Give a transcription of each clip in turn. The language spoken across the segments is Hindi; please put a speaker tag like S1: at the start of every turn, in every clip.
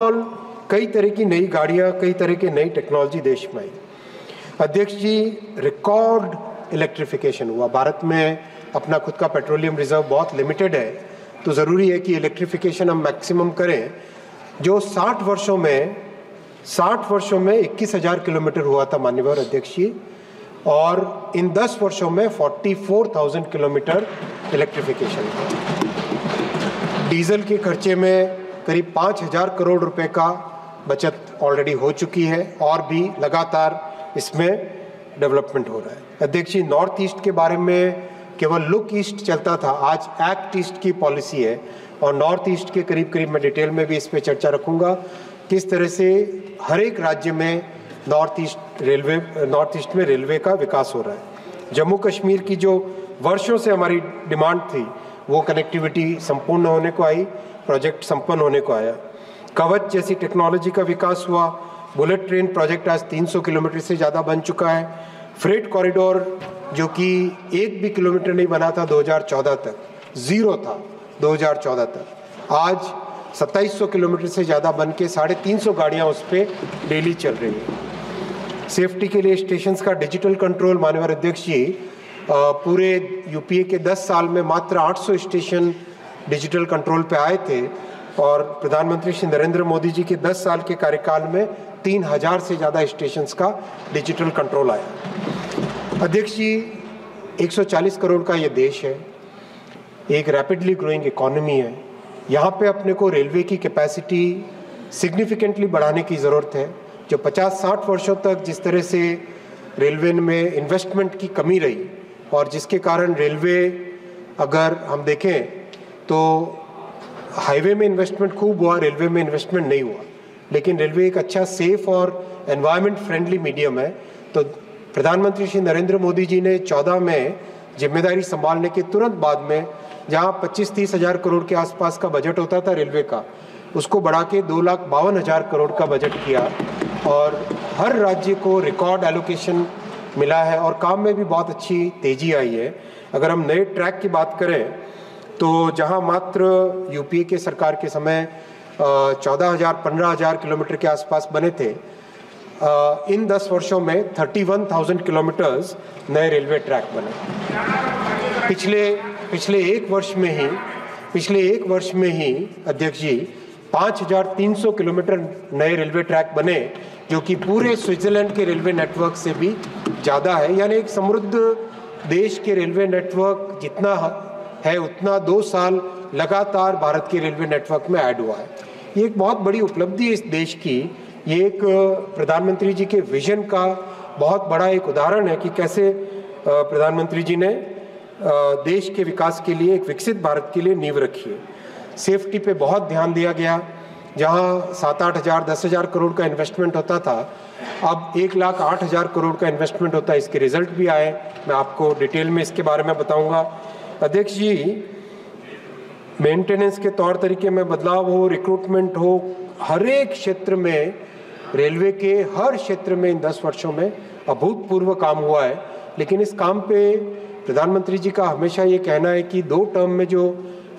S1: और कई तरह की नई गाड़ियां, कई तरह की नई टेक्नोलॉजी देश में आई। अध्यक्ष जी, रिकॉर्ड इलेक्ट्रिफिकेशन हुआ। भारत में अपना खुद का पेट्रोलियम रिजर्व बहुत लिमिटेड है, तो ज़रूरी है कि इलेक्ट्रिफिकेशन हम मैक्सिमम करें। जो 60 वर्षों में 21,000 किलोमीटर हुआ था माननीय अध्यक्ष जी, और इन 10 वर्षों में 44,000 किलोमीटर इलेक्ट्रिफिकेशन हुआ। डीजल के खर्चे में करीब 5,000 करोड़ रुपए का बचत ऑलरेडी हो चुकी है और भी लगातार इसमें डेवलपमेंट हो रहा है। अध्यक्ष जी, नॉर्थ ईस्ट के बारे में केवल लुक ईस्ट चलता था, आज एक्ट ईस्ट की पॉलिसी है और नॉर्थ ईस्ट के करीब मैं डिटेल में भी इस पे चर्चा रखूंगा। किस तरह से हर एक राज्य में नॉर्थ ईस्ट में रेलवे का विकास हो रहा है। जम्मू कश्मीर की जो वर्षों से हमारी डिमांड थी, वो कनेक्टिविटी संपूर्ण होने को आई, प्रोजेक्ट संपन्न होने को आया। कवच जैसी टेक्नोलॉजी का विकास हुआ। बुलेट ट्रेन प्रोजेक्ट आज 300 किलोमीटर से ज़्यादा बन चुका है। फ्रेट कॉरिडोर जो कि 1 भी किलोमीटर नहीं बना था 2014 तक, जीरो था 2014 तक, आज 2700 किलोमीटर से ज़्यादा बन के 350 गाड़ियाँ उस पर डेली चल रही हैं। सेफ्टी के लिए स्टेशंस का डिजिटल कंट्रोल, माननीय अध्यक्ष जी, पूरे यूपीए के 10 साल में मात्र 800 स्टेशन डिजिटल कंट्रोल पे आए थे और प्रधानमंत्री श्री नरेंद्र मोदी जी के 10 साल के कार्यकाल में 3000 से ज़्यादा स्टेशंस का डिजिटल कंट्रोल आया। अध्यक्ष जी, 140 करोड़ का ये देश है, एक रैपिडली ग्रोइंग इकोनॉमी है। यहाँ पे अपने को रेलवे की कैपेसिटी सिग्निफिकेंटली बढ़ाने की ज़रूरत है। जो 50-60 वर्षों तक जिस तरह से रेलवे में इन्वेस्टमेंट की कमी रही और जिसके कारण रेलवे, अगर हम देखें तो हाईवे में इन्वेस्टमेंट खूब हुआ, रेलवे में इन्वेस्टमेंट नहीं हुआ। लेकिन रेलवे एक अच्छा सेफ और एनवायरनमेंट फ्रेंडली मीडियम है। तो प्रधानमंत्री श्री नरेंद्र मोदी जी ने 14 में जिम्मेदारी संभालने के तुरंत बाद में, जहां 25-30 हज़ार करोड़ के आसपास का बजट होता था रेलवे का, उसको बढ़ा के 2,52,000 करोड़ का बजट किया और हर राज्य को रिकॉर्ड एलोकेशन मिला है और काम में भी बहुत अच्छी तेजी आई है। अगर हम नए ट्रैक की बात करें तो जहां मात्र यूपीए के सरकार के समय 14,000-15,000 किलोमीटर के आसपास बने थे, इन 10 वर्षों में 31,000 किलोमीटर्स नए रेलवे ट्रैक बने। पिछले एक वर्ष में ही अध्यक्ष जी 5,300 किलोमीटर नए रेलवे ट्रैक बने, जो कि पूरे स्विट्जरलैंड के रेलवे नेटवर्क से भी ज़्यादा है। यानी एक समृद्ध देश के रेलवे नेटवर्क जितना है उतना 2 साल लगातार भारत के रेलवे नेटवर्क में ऐड हुआ है। ये एक बहुत बड़ी उपलब्धि है इस देश की। ये एक प्रधानमंत्री जी के विजन का बहुत बड़ा एक उदाहरण है कि कैसे प्रधानमंत्री जी ने देश के विकास के लिए, एक विकसित भारत के लिए नींव रखी है। सेफ्टी पे बहुत ध्यान दिया गया। जहां 7-8 हज़ार 10,000 करोड़ का इन्वेस्टमेंट होता था, अब 1,08,000 करोड़ का इन्वेस्टमेंट होता है। इसके रिजल्ट भी आए, मैं आपको डिटेल में इसके बारे में बताऊंगा। अध्यक्ष जी, मेंटेनेंस के तौर तरीके में बदलाव हो, रिक्रूटमेंट हो, हर एक क्षेत्र में, रेलवे के हर क्षेत्र में इन 10 वर्षों में अभूतपूर्व काम हुआ है। लेकिन इस काम पे प्रधानमंत्री जी का हमेशा ये कहना है कि 2 टर्म में जो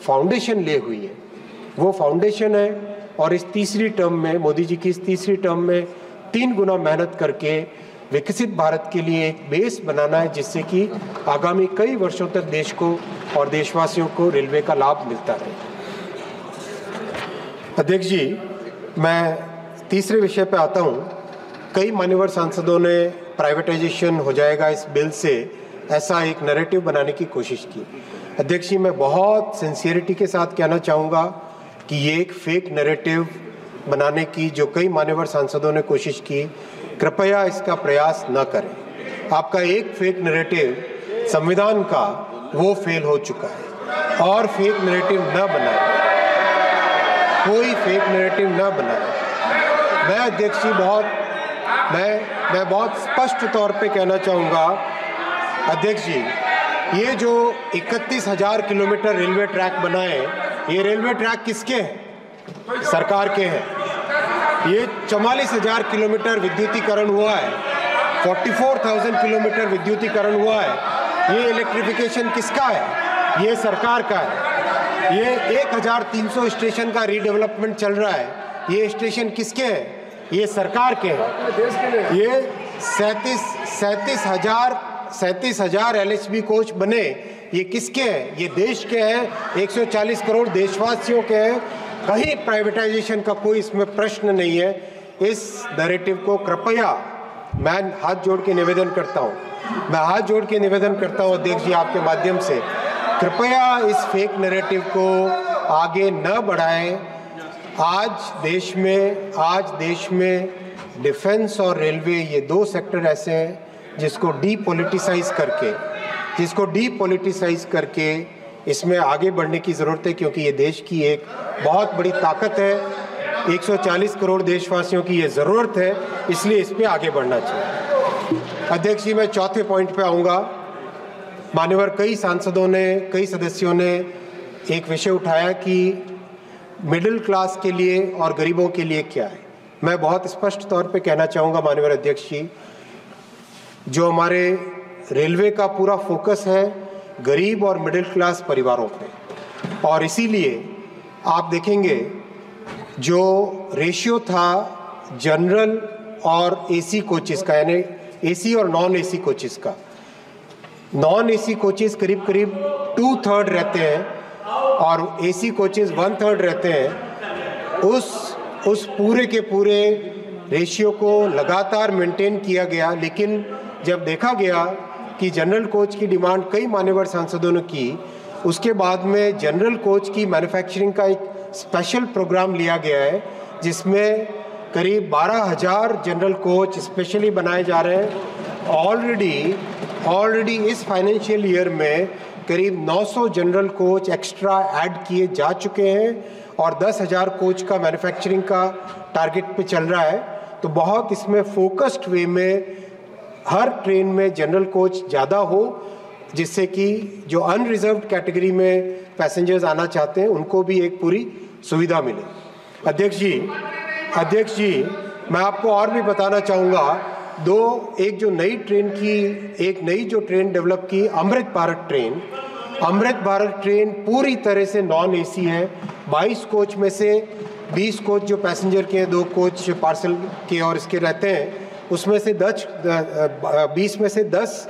S1: फाउंडेशन ले हुई है वो फाउंडेशन है, और इस तीसरी टर्म में, मोदी जी की इस तीसरी टर्म में 3 गुना मेहनत करके विकसित भारत के लिए एक बेस बनाना है, जिससे कि आगामी कई वर्षों तक देश को और देशवासियों को रेलवे का लाभ मिलता रहे। अध्यक्ष जी, मैं तीसरे विषय पे आता हूँ। कई मान्यवर सांसदों ने प्राइवेटाइजेशन हो जाएगा इस बिल से, ऐसा एक नैरेटिव बनाने की कोशिश की। अध्यक्ष जी, मैं बहुत सिंसियरिटी के साथ कहना चाहूँगा कि ये एक फेक नैरेटिव बनाने की जो कई मान्यवर सांसदों ने कोशिश की, कृपया इसका प्रयास न करें। आपका एक फेक नैरेटिव संविधान का, वो फेल हो चुका है। और फेक नैरेटिव न बनाए, कोई फेक नैरेटिव न बनाए। मैं अध्यक्ष जी मैं बहुत स्पष्ट तौर पे कहना चाहूँगा, अध्यक्ष जी, ये जो 31,000 किलोमीटर रेलवे ट्रैक बनाए, ये रेलवे ट्रैक किसके हैं? सरकार के हैं। ये 44,000 किलोमीटर विद्युतीकरण हुआ है, 44,000 किलोमीटर विद्युतीकरण हुआ है। ये इलेक्ट्रिफिकेशन किसका है? ये सरकार का है। ये 1,300 स्टेशन का रीडेवलपमेंट चल रहा है, ये स्टेशन किसके हैं? ये सरकार के हैं। ये 37,000 LHB कोच बने, ये किसके हैं? ये देश के हैं, 140 करोड़ देशवासियों के हैं। कहीं प्राइवेटाइजेशन का कोई इसमें प्रश्न नहीं है। इस नैरेटिव को कृपया मैं हाथ जोड़ के निवेदन करता हूँ, अध्यक्ष जी आपके माध्यम से, कृपया इस फेक नैरेटिव को आगे न बढ़ाएं। आज देश में डिफेंस और रेलवे ये दो सेक्टर ऐसे हैं जिसको डीपॉलिटिसाइज करके इसमें आगे बढ़ने की ज़रूरत है, क्योंकि ये देश की एक बहुत बड़ी ताकत है। 140 करोड़ देशवासियों की ये ज़रूरत है, इसलिए इस पे आगे बढ़ना चाहिए। अध्यक्ष जी, मैं चौथे पॉइंट पे आऊँगा। मान्यवर कई सदस्यों ने एक विषय उठाया कि मिडिल क्लास के लिए और गरीबों के लिए क्या है। मैं बहुत स्पष्ट तौर पे कहना चाहूँगा माननीय अध्यक्ष जी, जो हमारे रेलवे का पूरा फोकस है गरीब और मिडिल क्लास परिवारों पे, और इसीलिए आप देखेंगे जो रेशियो था जनरल और एसी कोचेस का, यानी एसी और नॉन एसी कोचेस का, नॉन एसी कोचेस करीब 2/3 रहते हैं और एसी कोचेस 1/3 रहते हैं। उस पूरे के पूरे रेशियो को लगातार मेंटेन किया गया, लेकिन जब देखा गया कि जनरल कोच की डिमांड कई मान्यवर सांसदों ने की, उसके बाद में जनरल कोच की मैन्युफैक्चरिंग का एक स्पेशल प्रोग्राम लिया गया है, जिसमें करीब 12,000 जनरल कोच स्पेशली बनाए जा रहे हैं। ऑलरेडी इस फाइनेंशियल ईयर में करीब 900 जनरल कोच एक्स्ट्रा ऐड किए जा चुके हैं और 10,000 कोच का मैन्युफैक्चरिंग का टारगेट पे चल रहा है। तो बहुत इसमें फोकस्ड वे में हर ट्रेन में जनरल कोच ज़्यादा हो, जिससे कि जो अनरिजर्व्ड कैटेगरी में पैसेंजर्स आना चाहते हैं उनको भी एक पूरी सुविधा मिले। अध्यक्ष जी मैं आपको और भी बताना चाहूँगा, एक जो नई ट्रेन डेवलप की अमृत भारत ट्रेन पूरी तरह से नॉन एसी है। 22 कोच में से 20 कोच जो पैसेंजर के हैं, 2 कोच पार्सल के और इसके रहते हैं, उसमें से 20 में से 10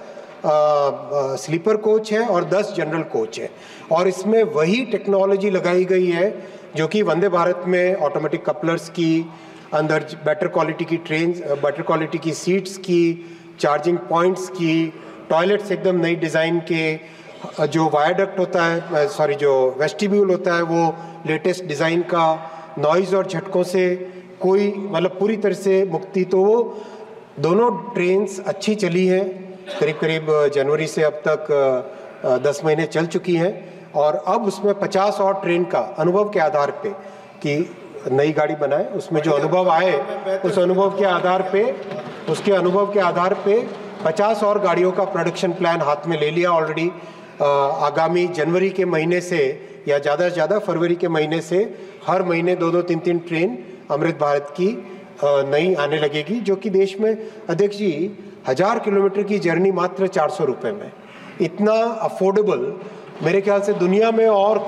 S1: स्लीपर कोच है और 10 जनरल कोच है। और इसमें वही टेक्नोलॉजी लगाई गई है जो कि वंदे भारत में ऑटोमेटिक कपलर्स की, अंदर बेटर क्वालिटी की सीट्स की, चार्जिंग पॉइंट्स की, टॉयलेट्स एकदम नई डिज़ाइन के, जो वायडक्ट होता है, जो वेस्टिब्यूल होता है वो लेटेस्ट डिज़ाइन का, नॉइज़ और झटकों से कोई पूरी तरह से मुक्ति। तो वो दोनों ट्रेन्स अच्छी चली हैं, करीब जनवरी से अब तक 10 महीने चल चुकी हैं, और अब उसमें 50 और ट्रेन का अनुभव के आधार पे कि नई गाड़ी बनाए, उसमें जो अनुभव आए उस अनुभव के आधार पे 50 और गाड़ियों का प्रोडक्शन प्लान हाथ में ले लिया ऑलरेडी। आगामी जनवरी के महीने से या ज़्यादा से ज़्यादा फरवरी के महीने से हर महीने 2-2, 3-3 ट्रेन अमृत भारत की नई आने लगेगी, जो कि देश में अध्यक्ष जी 1000 किलोमीटर की जर्नी मात्र 400 रुपये में, इतना अफोर्डेबल मेरे ख्याल से दुनिया में और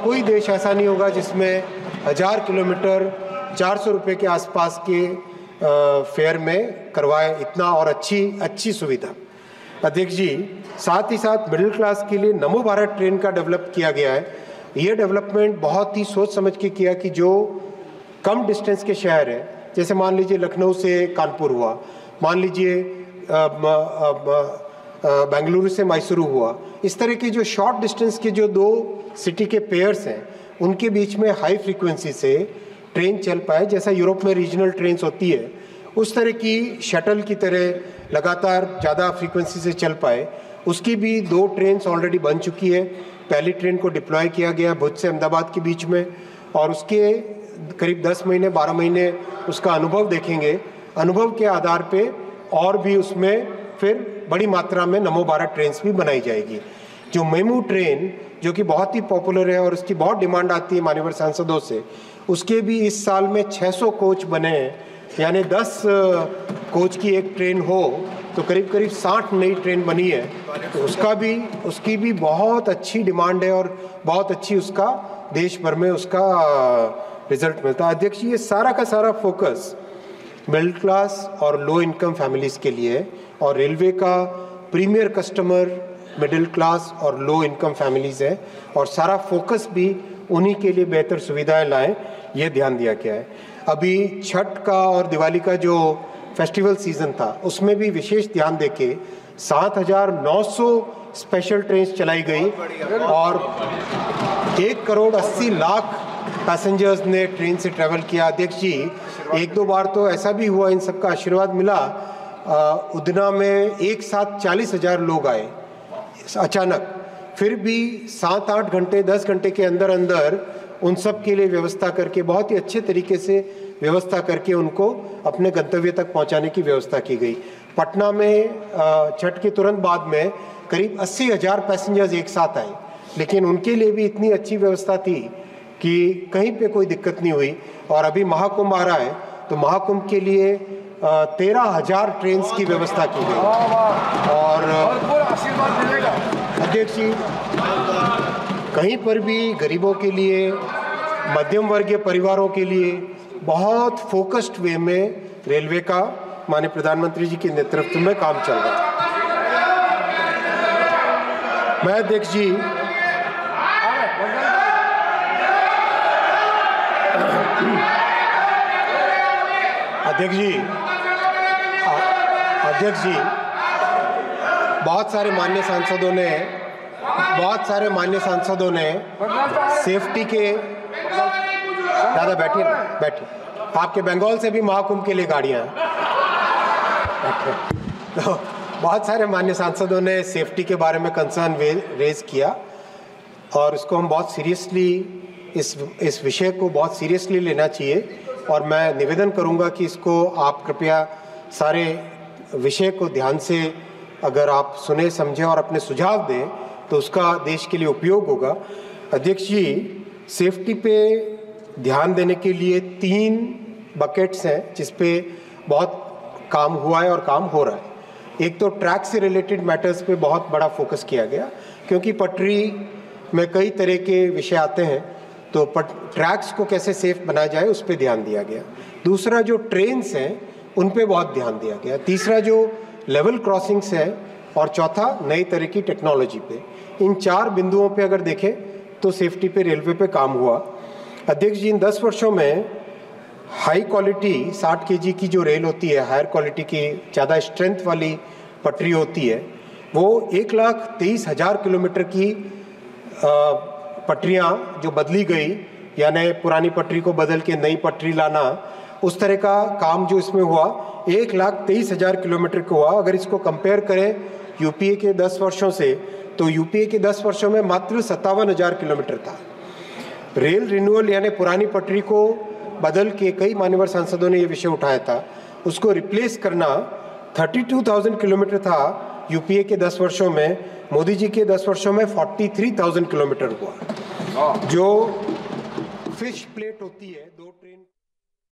S1: कोई देश ऐसा नहीं होगा जिसमें 1000 किलोमीटर 400 रुपये के आसपास के फेयर में करवाए, इतना और अच्छी सुविधा। अध्यक्ष जी साथ ही साथ मिडिल क्लास के लिए नमो भारत ट्रेन का डेवलप किया गया है। ये डेवलपमेंट बहुत ही सोच समझ के किया कि जो कम डिस्टेंस के शहर हैं, जैसे मान लीजिए लखनऊ से कानपुर हुआ, मान लीजिए बेंगलुरु से मैसूरू हुआ, इस तरह के जो शॉर्ट डिस्टेंस के जो 2 सिटी के पेयर्स हैं उनके बीच में हाई फ्रीक्वेंसी से ट्रेन चल पाए, जैसा यूरोप में रीजनल ट्रेन्स होती है उस तरह की शटल की तरह लगातार ज़्यादा फ्रीक्वेंसी से चल पाए। उसकी भी 2 ट्रेन्स ऑलरेडी बन चुकी है। पहली ट्रेन को डिप्लॉय किया गया भुज से अहमदाबाद के बीच में, और उसके करीब 10 महीने 12 महीने उसका अनुभव देखेंगे। अनुभव के आधार पे और भी उसमें फिर बड़ी मात्रा में नमो भारत ट्रेन्स भी बनाई जाएगी। जो मेमू ट्रेन जो कि बहुत ही पॉपुलर है और उसकी बहुत डिमांड आती है माननीय सांसदों से, उसके भी इस साल में 600 कोच बने हैं, यानी 10 कोच की एक ट्रेन हो तो करीब 60 नई ट्रेन बनी है। तो उसकी भी बहुत अच्छी डिमांड है और बहुत अच्छी उसका देश भर में उसका रिजल्ट मिलता है। अध्यक्ष जी, ये सारा का सारा फोकस मिडिल क्लास और लो इनकम फैमिलीज़ के लिए है और रेलवे का प्रीमियर कस्टमर मिडिल क्लास और लो इनकम फैमिलीज़ है और सारा फोकस भी उन्हीं के लिए बेहतर सुविधाएं लाएं, ये ध्यान दिया गया है। अभी छठ का और दिवाली का जो फेस्टिवल सीज़न था उसमें भी विशेष ध्यान देके 7,900 स्पेशल ट्रेन चलाई गई और 1,80,00,000 पैसेंजर्स ने ट्रेन से ट्रैवल किया। अध्यक्ष जी, एक दो बार तो ऐसा भी हुआ, इन सबका आशीर्वाद मिला, उधना में एक साथ 40,000 लोग आए अचानक, फिर भी 7-8 घंटे 10 घंटे के अंदर अंदर उन सब के लिए व्यवस्था करके बहुत ही अच्छे तरीके से व्यवस्था करके उनको अपने गंतव्य तक पहुंचाने की व्यवस्था की गई। पटना में छठ के तुरंत बाद में करीब 80,000 पैसेंजर्स एक साथ आए, लेकिन उनके लिए भी इतनी अच्छी व्यवस्था थी कि कहीं पे कोई दिक्कत नहीं हुई। और अभी महाकुंभ आ रहा है तो महाकुंभ के लिए 13,000 ट्रेन की व्यवस्था की गई। और अध्यक्ष जी, कहीं पर भी गरीबों के लिए, मध्यम वर्गीय परिवारों के लिए बहुत फोकस्ड वे में रेलवे का माननीय प्रधानमंत्री जी के नेतृत्व में काम चल रहा है। मैं अध्यक्ष जी बहुत सारे माननीय सांसदों ने सेफ्टी के, दादा बैठिए, आपके बंगाल से भी महाकुंभ के लिए गाड़ियाँ हैं। तो बहुत सारे माननीय सांसदों ने सेफ्टी के बारे में कंसर्न रेज किया और इसको हम बहुत सीरियसली, इस विषय को बहुत सीरियसली लेना चाहिए और मैं निवेदन करूंगा कि इसको आप कृपया सारे विषय को ध्यान से अगर आप सुने समझें और अपने सुझाव दें तो उसका देश के लिए उपयोग होगा। अध्यक्ष जी, सेफ्टी पे ध्यान देने के लिए 3 बकेट्स हैं जिस पे बहुत काम हुआ है और काम हो रहा है। एक तो ट्रैक से रिलेटेड मैटर्स पे बहुत बड़ा फोकस किया गया, क्योंकि पटरी में कई तरह के विषय आते हैं, तो ट्रैक्स को कैसे सेफ बनाया जाए उस पर ध्यान दिया गया। दूसरा, जो ट्रेन्स हैं उन पे बहुत ध्यान दिया गया। तीसरा, जो लेवल क्रॉसिंग्स है, और चौथा, नई तरह की टेक्नोलॉजी पे। इन 4 बिंदुओं पे अगर देखें तो सेफ्टी पे रेलवे पे काम हुआ। अध्यक्ष जी, इन 10 वर्षों में हाई क्वालिटी 60 kg की जो रेल होती है, हायर क्वालिटी की ज़्यादा स्ट्रेंथ वाली पटरी होती है, वो 1,23,000 किलोमीटर की पटरियाँ जो बदली गई, यानी पुरानी पटरी को बदल के नई पटरी लाना, उस तरह का काम जो इसमें हुआ 1,23,000 किलोमीटर का हुआ। अगर इसको कंपेयर करें यूपीए के 10 वर्षों से, तो यूपीए के 10 वर्षों में मात्र 57,000 किलोमीटर था। रेल रिन्यूअल यानी पुरानी पटरी को बदल के, कई मान्यवर सांसदों ने ये विषय उठाया था, उसको रिप्लेस करना 32,000 किलोमीटर था यूपीए के 10 वर्षों में। मोदी जी के 10 वर्षों में 43,000 किलोमीटर हुआ। जो फिश प्लेट होती है, 2 ट्रेन